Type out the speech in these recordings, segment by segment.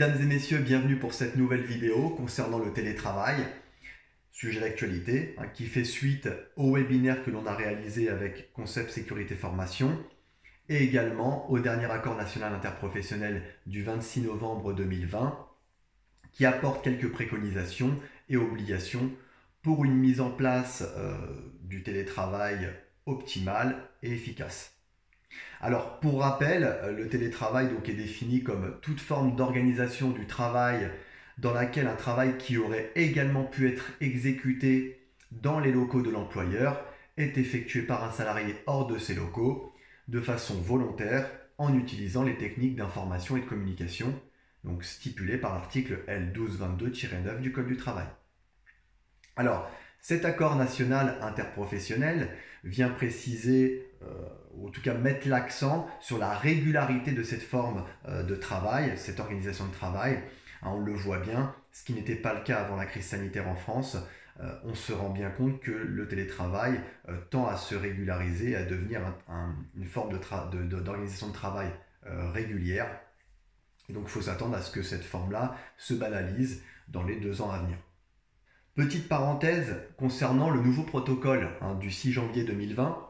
Mesdames et messieurs, bienvenue pour cette nouvelle vidéo concernant le télétravail, sujet d'actualité, qui fait suite au webinaire que l'on a réalisé avec Concept Sécurité Formation et également au dernier accord national interprofessionnel du 26 novembre 2020 qui apporte quelques préconisations et obligations pour une mise en place du télétravail optimal et efficace. Alors, pour rappel, le télétravail donc, est défini comme toute forme d'organisation du travail dans laquelle un travail qui aurait également pu être exécuté dans les locaux de l'employeur est effectué par un salarié hors de ces locaux de façon volontaire en utilisant les techniques d'information et de communication donc stipulées par l'article L1222-9 du Code du travail. Alors, cet accord national interprofessionnel vient préciser, ou en tout cas mettre l'accent sur la régularité de cette forme de travail, cette organisation de travail. On le voit bien, ce qui n'était pas le cas avant la crise sanitaire en France, on se rend bien compte que le télétravail tend à se régulariser, à devenir une forme d'organisation de travail régulière. Et donc il faut s'attendre à ce que cette forme-là se banalise dans les 2 ans à venir. Petite parenthèse concernant le nouveau protocole du 6 janvier 2020,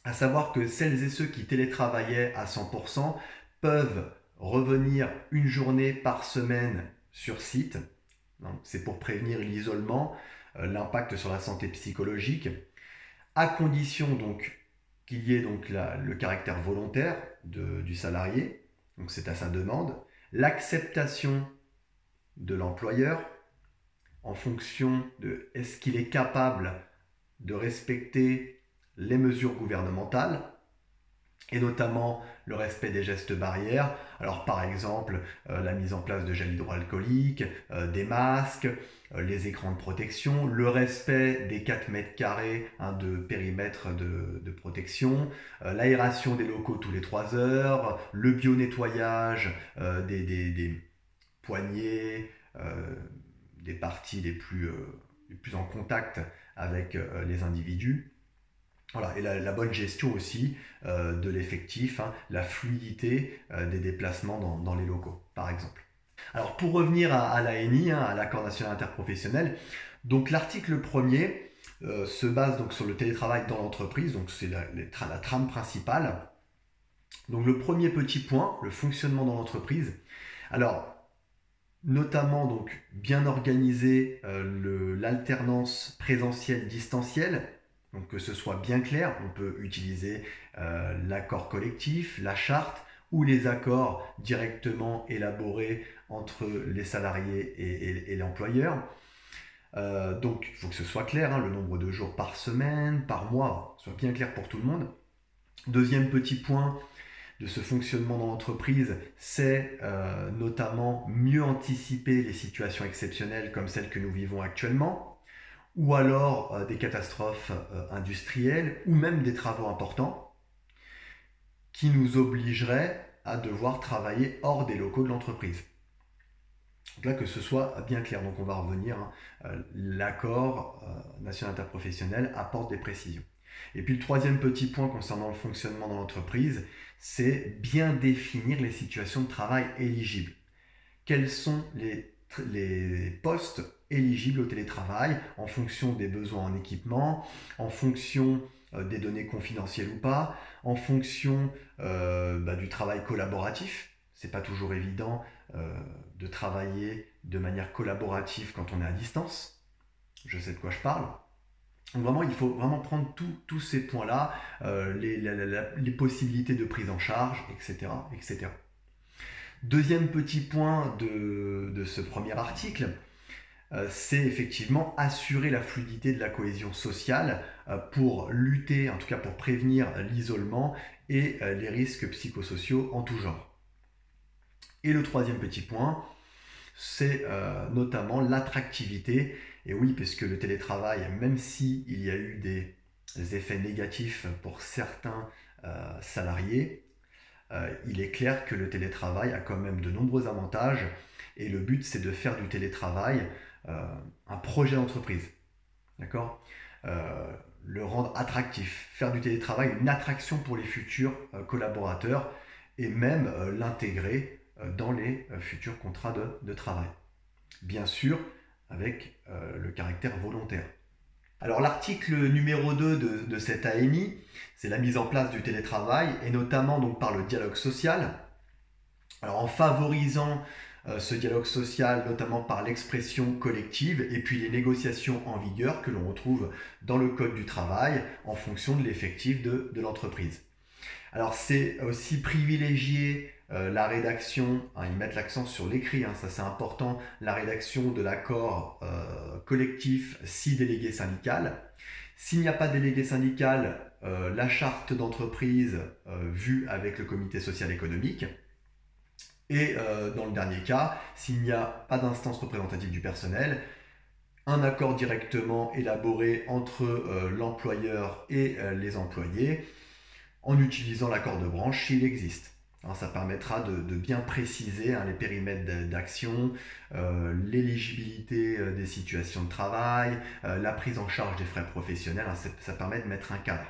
à savoir que celles et ceux qui télétravaillaient à 100% peuvent revenir une journée par semaine sur site. C'est pour prévenir l'isolement, l'impact sur la santé psychologique, à condition donc qu'il y ait donc le caractère volontaire du salarié, donc c'est à sa demande, l'acceptation de l'employeur, en fonction de est-ce qu'il est capable de respecter les mesures gouvernementales et notamment le respect des gestes barrières. Alors par exemple la mise en place de gel hydroalcoolique, des masques, les écrans de protection, le respect des 4 mètres carrés de périmètre de protection, l'aération des locaux tous les 3 heures, le bio-nettoyage des poignets, des parties les plus en contact avec les individus. Voilà, et la bonne gestion aussi de l'effectif, la fluidité des déplacements dans les locaux, par exemple. Alors pour revenir à l'ANI, à l'accord national interprofessionnel, donc l'article 1er se base donc sur le télétravail dans l'entreprise, donc c'est la trame principale. Donc le premier petit point, le fonctionnement dans l'entreprise. Alors, notamment donc bien organiser l'alternance présentielle-distancielle, donc que ce soit bien clair. On peut utiliser l'accord collectif, la charte ou les accords directement élaborés entre les salariés et l'employeur. Donc il faut que ce soit clair, le nombre de jours par semaine, par mois, soit bien clair pour tout le monde. Deuxième petit point de ce fonctionnement dans l'entreprise, c'est notamment mieux anticiper les situations exceptionnelles comme celles que nous vivons actuellement, ou alors des catastrophes industrielles, ou même des travaux importants qui nous obligeraient à devoir travailler hors des locaux de l'entreprise. Donc là, que ce soit bien clair, donc on va revenir, l'accord national interprofessionnel apporte des précisions. Et puis le troisième petit point concernant le fonctionnement dans l'entreprise, c'est bien définir les situations de travail éligibles. Quels sont les postes éligibles au télétravail en fonction des besoins en équipement, en fonction des données confidentielles ou pas, en fonction du travail collaboratif. C'est pas toujours évident de travailler de manière collaborative quand on est à distance. Je sais de quoi je parle. Donc vraiment, il faut vraiment prendre tous ces points-là, les possibilités de prise en charge, etc., etc. Deuxième petit point de ce premier article, c'est effectivement assurer la fluidité de la cohésion sociale pour lutter, en tout cas pour prévenir l'isolement et les risques psychosociaux en tout genre. Et le troisième petit point, c'est notamment l'attractivité. Et oui, puisque le télétravail, même s'il y a eu des effets négatifs pour certains salariés, il est clair que le télétravail a quand même de nombreux avantages. Et le but, c'est de faire du télétravail un projet d'entreprise. D'accord ? Le rendre attractif, faire du télétravail une attraction pour les futurs collaborateurs et même l'intégrer dans les futurs contrats de travail. Bien sûr, avec le caractère volontaire. Alors l'article numéro 2 de cette ANI, c'est la mise en place du télétravail, et notamment donc par le dialogue social. Alors en favorisant ce dialogue social, notamment par l'expression collective, et puis les négociations en vigueur que l'on retrouve dans le Code du travail en fonction de l'effectif de l'entreprise. Alors c'est aussi privilégier la rédaction, ils mettent l'accent sur l'écrit, ça c'est important, la rédaction de l'accord collectif si délégué syndical. S'il n'y a pas de délégué syndical, la charte d'entreprise vue avec le comité social économique. Et dans le dernier cas, s'il n'y a pas d'instance représentative du personnel, un accord directement élaboré entre l'employeur et les employés en utilisant l'accord de branche s'il existe. Alors, ça permettra de bien préciser les périmètres d'action, l'éligibilité des situations de travail, la prise en charge des frais professionnels. Ça permet de mettre un cadre.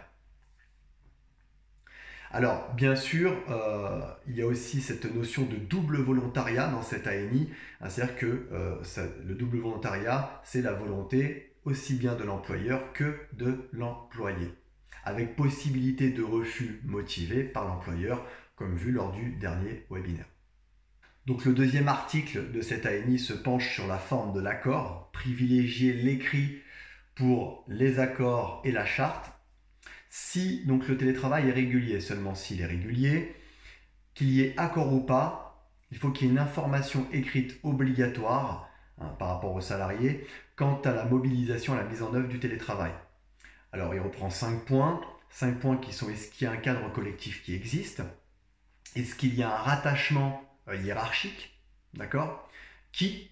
Alors, bien sûr, il y a aussi cette notion de double volontariat dans cette ANI, c'est-à-dire que le double volontariat, c'est la volonté aussi bien de l'employeur que de l'employé, avec possibilité de refus motivé par l'employeur, comme vu lors du dernier webinaire. Donc le deuxième article de cette ANI se penche sur la forme de l'accord, privilégier l'écrit pour les accords et la charte. Si donc le télétravail est régulier, seulement s'il est régulier, qu'il y ait accord ou pas, il faut qu'il y ait une information écrite obligatoire par rapport aux salariés quant à la mobilisation, à la mise en œuvre du télétravail. Alors il reprend 5 points qui sont: est-ce qu'il y a un cadre collectif qui existe? Est-ce qu'il y a un rattachement hiérarchique? D'accord? Qui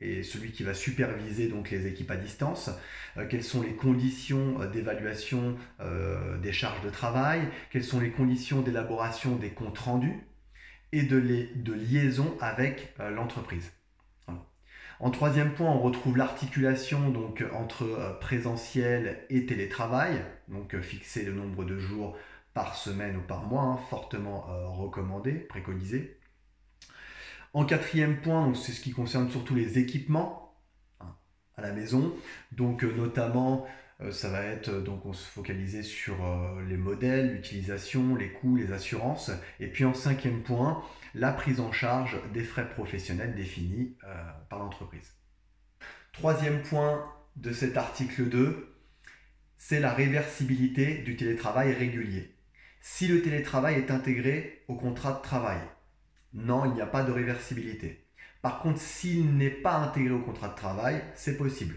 est celui qui va superviser donc les équipes à distance? Quelles sont les conditions d'évaluation des charges de travail? Quelles sont les conditions d'élaboration des comptes rendus et de liaison avec l'entreprise? Voilà. En troisième point, on retrouve l'articulation donc entre présentiel et télétravail, donc fixer le nombre de jours par semaine ou par mois, fortement recommandé, préconisé. En quatrième point, c'est ce qui concerne surtout les équipements à la maison. Donc notamment, ça va être, donc on se focaliser sur les modèles, l'utilisation, les coûts, les assurances. Et puis en cinquième point, la prise en charge des frais professionnels définis par l'entreprise. Troisième point de cet article 2, c'est la réversibilité du télétravail régulier. Si le télétravail est intégré au contrat de travail, non, il n'y a pas de réversibilité. Par contre, s'il n'est pas intégré au contrat de travail, c'est possible.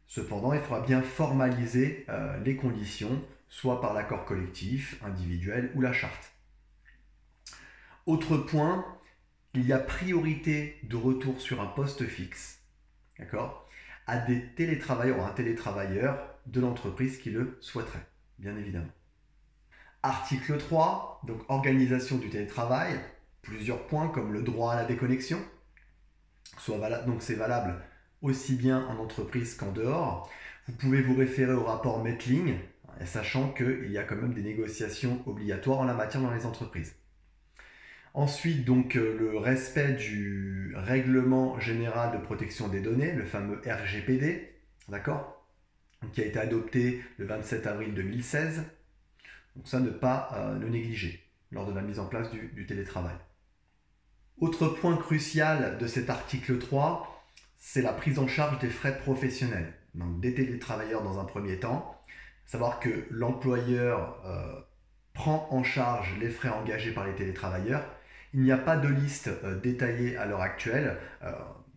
Cependant, il faudra bien formaliser les conditions, soit par l'accord collectif, individuel ou la charte. Autre point, il y a priorité de retour sur un poste fixe, d'accord, à des télétravailleurs ou un télétravailleur de l'entreprise qui le souhaiterait, bien évidemment. Article 3, donc organisation du télétravail. Plusieurs points comme le droit à la déconnexion, donc c'est valable aussi bien en entreprise qu'en dehors. Vous pouvez vous référer au rapport Mettling, sachant qu'il y a quand même des négociations obligatoires en la matière dans les entreprises. Ensuite, donc le respect du règlement général de protection des données, le fameux RGPD, d'accord, qui a été adopté le 27 avril 2016. Donc ça, ne pas le négliger lors de la mise en place du télétravail. Autre point crucial de cet article 3, c'est la prise en charge des frais professionnels, donc des télétravailleurs dans un premier temps. Savoir que l'employeur prend en charge les frais engagés par les télétravailleurs. Il n'y a pas de liste détaillée à l'heure actuelle.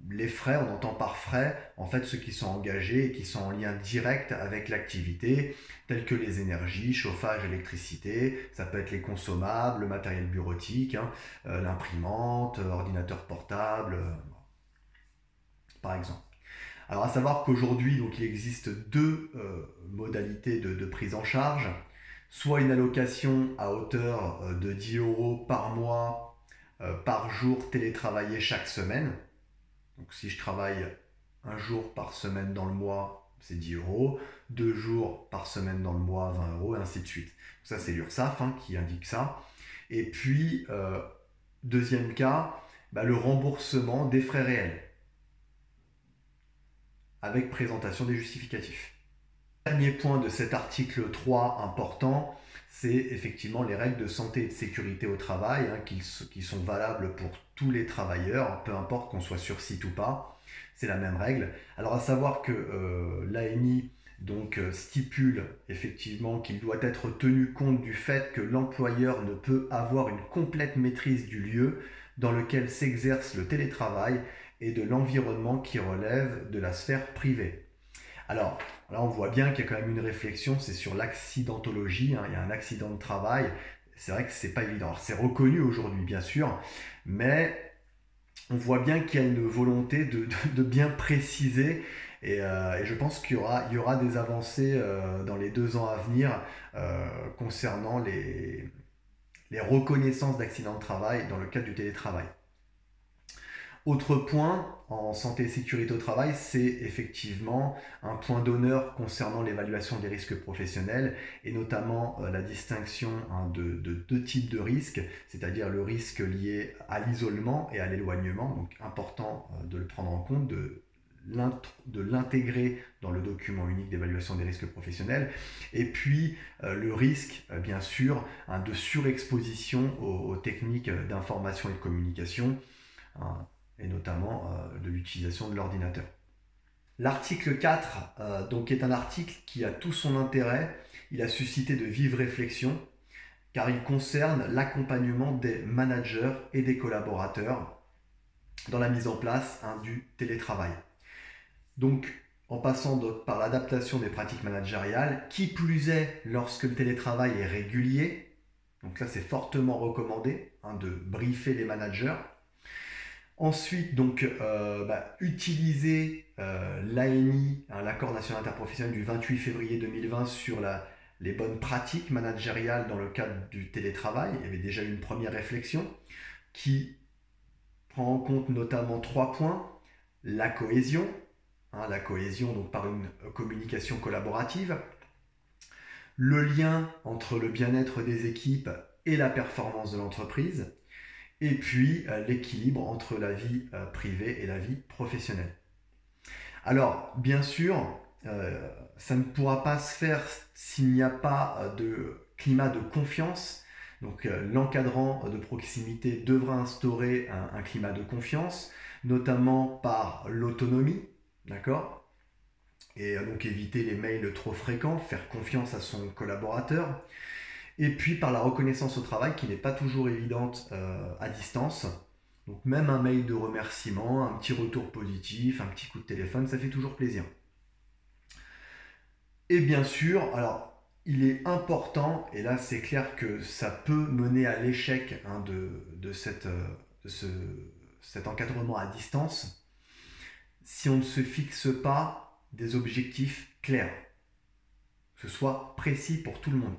Les frais, on entend par frais, en fait, ceux qui sont engagés et qui sont en lien direct avec l'activité, tels que les énergies, chauffage, électricité, ça peut être les consommables, le matériel bureautique, l'imprimante, ordinateur portable, par exemple. Alors, à savoir qu'aujourd'hui, donc, il existe deux modalités de prise en charge, soit une allocation à hauteur de 10 € par mois, par jour télétravaillé chaque semaine. Donc si je travaille un jour par semaine dans le mois, c'est 10 €, 2 jours par semaine dans le mois, 20 €, et ainsi de suite. Ça, c'est l'URSSAF qui indique ça. Et puis, Deuxième cas, le remboursement des frais réels, avec présentation des justificatifs. Dernier point de cet article 3 important, c'est effectivement les règles de santé et de sécurité au travail, qui sont valables pour tous les travailleurs, peu importe qu'on soit sur site ou pas. C'est la même règle. Alors à savoir que l'ANI stipule effectivement qu'il doit être tenu compte du fait que l'employeur ne peut avoir une complète maîtrise du lieu dans lequel s'exerce le télétravail et de l'environnement qui relève de la sphère privée. Alors, là, on voit bien qu'il y a quand même une réflexion, c'est sur l'accidentologie, il y a un accident de travail, c'est vrai que c'est pas évident. Alors, c'est reconnu aujourd'hui, bien sûr, mais on voit bien qu'il y a une volonté de bien préciser, et je pense qu'il y aura des avancées dans les 2 ans à venir concernant les reconnaissances d'accidents de travail dans le cadre du télétravail. Autre point en santé et sécurité au travail, c'est effectivement un point d'honneur concernant l'évaluation des risques professionnels et notamment la distinction de 2 types de risques, c'est-à-dire le risque lié à l'isolement et à l'éloignement, donc important de le prendre en compte, de l'intégrer dans le document unique d'évaluation des risques professionnels, et puis le risque, bien sûr, de surexposition aux techniques d'information et de communication, et notamment de l'utilisation de l'ordinateur. L'article 4 est un article qui a tout son intérêt, il a suscité de vives réflexions, car il concerne l'accompagnement des managers et des collaborateurs dans la mise en place du télétravail. Donc, en passant par l'adaptation des pratiques managériales, qui plus est lorsque le télétravail est régulier, donc là c'est fortement recommandé de briefer les managers. Ensuite, utiliser l'ANI, l'accord national interprofessionnel du 28 février 2020 sur les bonnes pratiques managériales dans le cadre du télétravail. Il y avait déjà une première réflexion qui prend en compte notamment 3 points. La cohésion donc par une communication collaborative, le lien entre le bien-être des équipes et la performance de l'entreprise, et puis l'équilibre entre la vie privée et la vie professionnelle. Alors, bien sûr, ça ne pourra pas se faire s'il n'y a pas de climat de confiance. Donc, l'encadrant de proximité devra instaurer un climat de confiance, notamment par l'autonomie, d'accord ? Et donc éviter les mails trop fréquents, faire confiance à son collaborateur. Et puis par la reconnaissance au travail qui n'est pas toujours évidente à distance. Donc même un mail de remerciement, un petit retour positif, un petit coup de téléphone, ça fait toujours plaisir. Et bien sûr, alors il est important, et là c'est clair que ça peut mener à l'échec de cet encadrement à distance, si on ne se fixe pas des objectifs clairs, que ce soit précis pour tout le monde,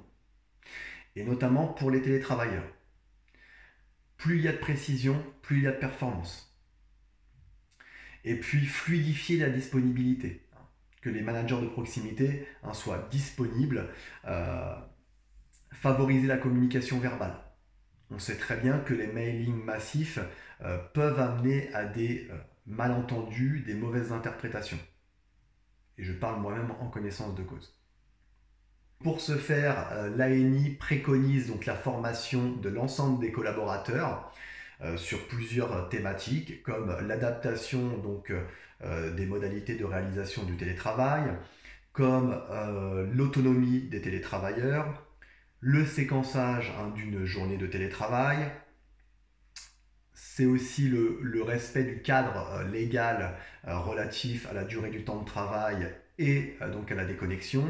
et notamment pour les télétravailleurs. Plus il y a de précision, plus il y a de performance. Et puis fluidifier la disponibilité, que les managers de proximité soient disponibles, favoriser la communication verbale. On sait très bien que les mailings massifs peuvent amener à des malentendus, des mauvaises interprétations. Et je parle moi-même en connaissance de cause. Pour ce faire, l'ANI préconise donc la formation de l'ensemble des collaborateurs sur plusieurs thématiques, comme l'adaptation des modalités de réalisation du télétravail, comme l'autonomie des télétravailleurs, le séquençage d'une journée de télétravail. C'est aussi le respect du cadre légal relatif à la durée du temps de travail et donc à la déconnexion.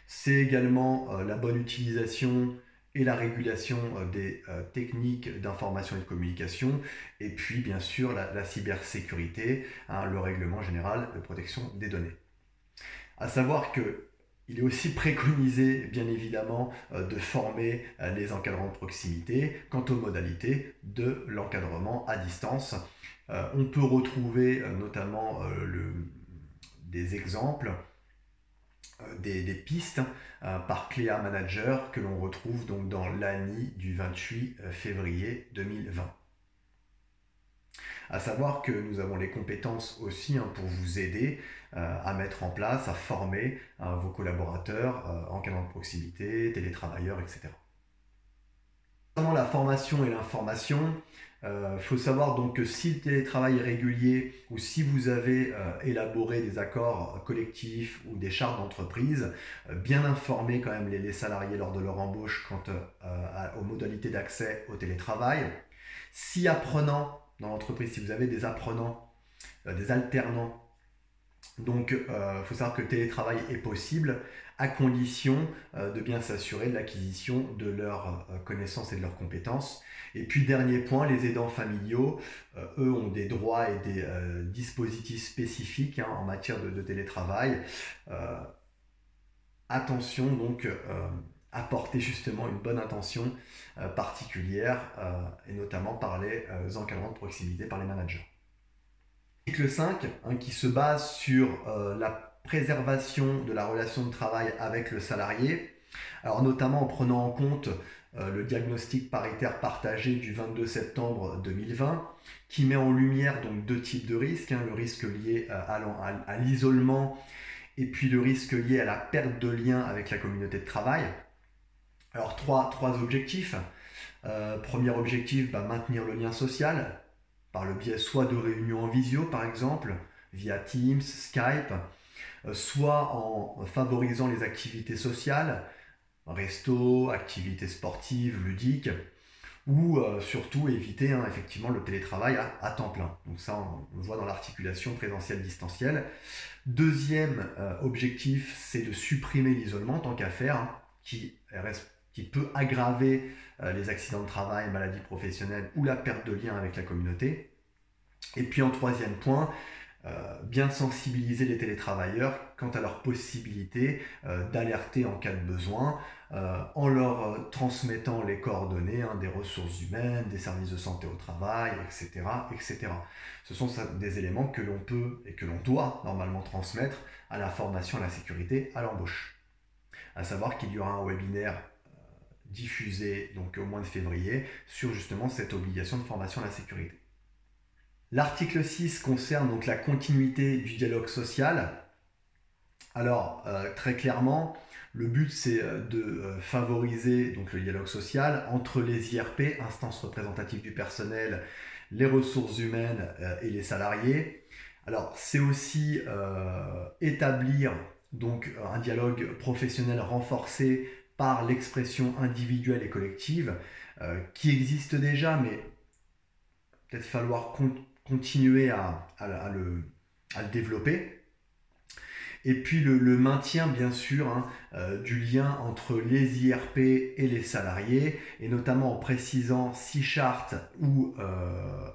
C'est également la bonne utilisation et la régulation des techniques d'information et de communication, et puis bien sûr la cybersécurité, le règlement général de protection des données. À savoir qu'il est aussi préconisé, bien évidemment, de former les encadrants de proximité quant aux modalités de l'encadrement à distance. On peut retrouver notamment des exemples, des pistes par Cléa Manager que l'on retrouve donc dans l'ANI du 28 février 2020. À savoir que nous avons les compétences aussi pour vous aider à mettre en place, à former vos collaborateurs, encadrants de proximité, télétravailleurs, etc. Concernant la formation et l'information, il faut savoir donc que si le télétravail est régulier ou si vous avez élaboré des accords collectifs ou des chartes d'entreprise, bien informer quand même les salariés lors de leur embauche quant aux modalités d'accès au télétravail. Si apprenants dans l'entreprise, si vous avez des apprenants, des alternants, donc il faut savoir que le télétravail est possible à condition de bien s'assurer de l'acquisition de leurs connaissances et de leurs compétences. Et puis dernier point, les aidants familiaux, eux ont des droits et des dispositifs spécifiques en matière de télétravail. Attention donc à porter justement une bonne intention particulière et notamment par les encadrants de proximité, par les managers. L'article 5 qui se base sur la préservation de la relation de travail avec le salarié, alors notamment en prenant en compte le diagnostic paritaire partagé du 22 septembre 2020 qui met en lumière donc deux types de risques, le risque lié à l'isolement et puis le risque lié à la perte de lien avec la communauté de travail. Alors trois objectifs. Premier objectif, maintenir le lien social par le biais soit de réunions en visio par exemple, via Teams, Skype, soit en favorisant les activités sociales, resto, activités sportives, ludiques, ou surtout éviter effectivement le télétravail à temps plein. Donc ça, on le voit dans l'articulation présentielle-distancielle. Deuxième objectif, c'est de supprimer l'isolement tant qu'à faire, qui peut aggraver les accidents de travail, maladies professionnelles ou la perte de lien avec la communauté. Et puis en troisième point, bien sensibiliser les télétravailleurs quant à leur possibilité d'alerter en cas de besoin en leur transmettant les coordonnées des ressources humaines, des services de santé au travail, etc., etc. Ce sont des éléments que l'on peut et que l'on doit normalement transmettre à la formation à la sécurité à l'embauche. À savoir qu'il y aura un webinaire diffusé donc au mois de février sur justement cette obligation de formation à la sécurité. L'article 6 concerne donc la continuité du dialogue social. Alors, très clairement, le but c'est de favoriser donc, le dialogue social entre les IRP, instances représentatives du personnel, les ressources humaines et les salariés. Alors, c'est aussi établir donc, un dialogue professionnel renforcé par l'expression individuelle et collective qui existe déjà, mais peut-être falloir continuer à le développer. Et puis le maintien, bien sûr, du lien entre les IRP et les salariés, et notamment en précisant si charte ou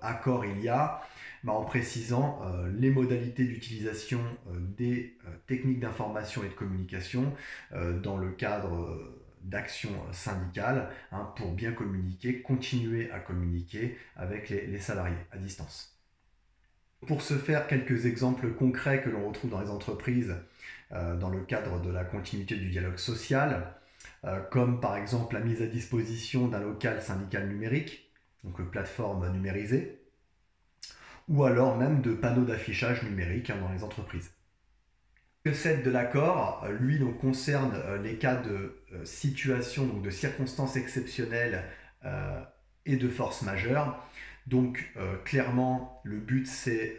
accord il y a, en précisant les modalités d'utilisation des techniques d'information et de communication dans le cadre d'action syndicale pour bien communiquer, continuer à communiquer avec les salariés à distance. Pour ce faire, quelques exemples concrets que l'on retrouve dans les entreprises dans le cadre de la continuité du dialogue social, comme par exemple la mise à disposition d'un local syndical numérique, donc plateforme numérisée, ou alors même de panneaux d'affichage numérique dans les entreprises. Le 7 de l'accord, lui, donc, concerne les cas de situation, donc de circonstances exceptionnelles et de force majeure. Donc clairement, le but c'est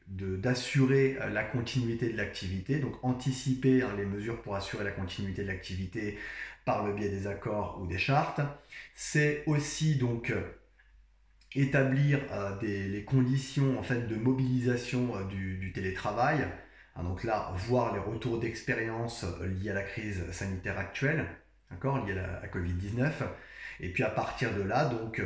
d'assurer la continuité de l'activité, donc anticiper les mesures pour assurer la continuité de l'activité par le biais des accords ou des chartes. C'est aussi donc établir les conditions en fait, de mobilisation du télétravail. Donc là, voir les retours d'expérience liés à la crise sanitaire actuelle, liés à la Covid-19. Et puis à partir de là, donc,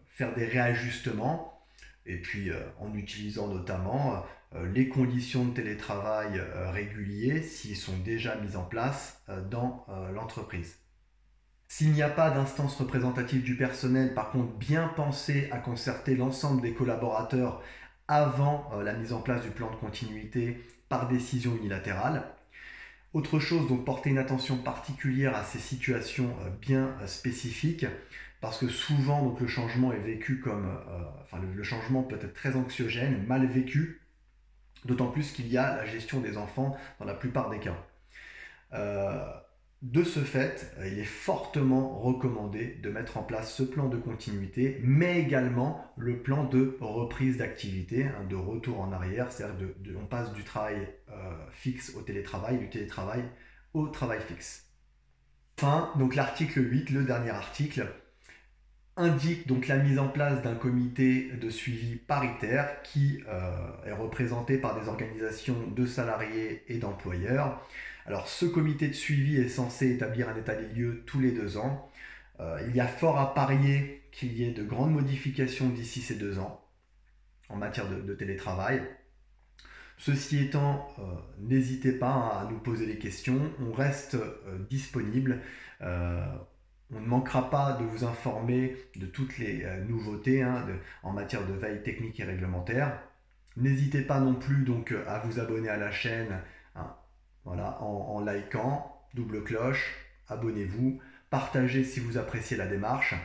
faire des réajustements, et puis en utilisant notamment les conditions de télétravail réguliers s'ils sont déjà mis en place dans l'entreprise. S'il n'y a pas d'instance représentative du personnel, par contre, bien penser à concerter l'ensemble des collaborateurs avant la mise en place du plan de continuité par décision unilatérale. Autre chose, donc porter une attention particulière à ces situations bien spécifiques, parce que souvent donc, le changement est vécu comme, le changement peut être très anxiogène, mal vécu, d'autant plus qu'il y a la gestion des enfants dans la plupart des cas. De ce fait, il est fortement recommandé de mettre en place ce plan de continuité, mais également le plan de reprise d'activité, de retour en arrière, c'est-à-dire on passe du travail fixe au télétravail, du télétravail au travail fixe. Enfin, donc l'article 8, le dernier article, indique donc la mise en place d'un comité de suivi paritaire qui est représenté par des organisations de salariés et d'employeurs. Alors ce comité de suivi est censé établir un état des lieux tous les 2 ans. Il y a fort à parier qu'il y ait de grandes modifications d'ici ces 2 ans en matière de télétravail. Ceci étant, n'hésitez pas à nous poser des questions, on reste disponible. On ne manquera pas de vous informer de toutes les nouveautés en matière de veille technique et réglementaire. N'hésitez pas non plus donc à vous abonner à la chaîne en likant, double cloche, abonnez-vous, partagez si vous appréciez la démarche.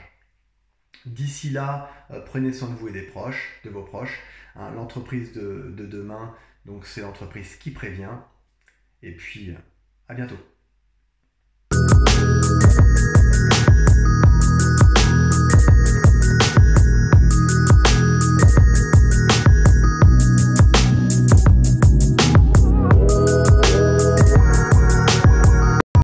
D'ici là, prenez soin de vous et des proches, de vos proches. L'entreprise de demain, donc c'est l'entreprise qui prévient. Et puis, à bientôt.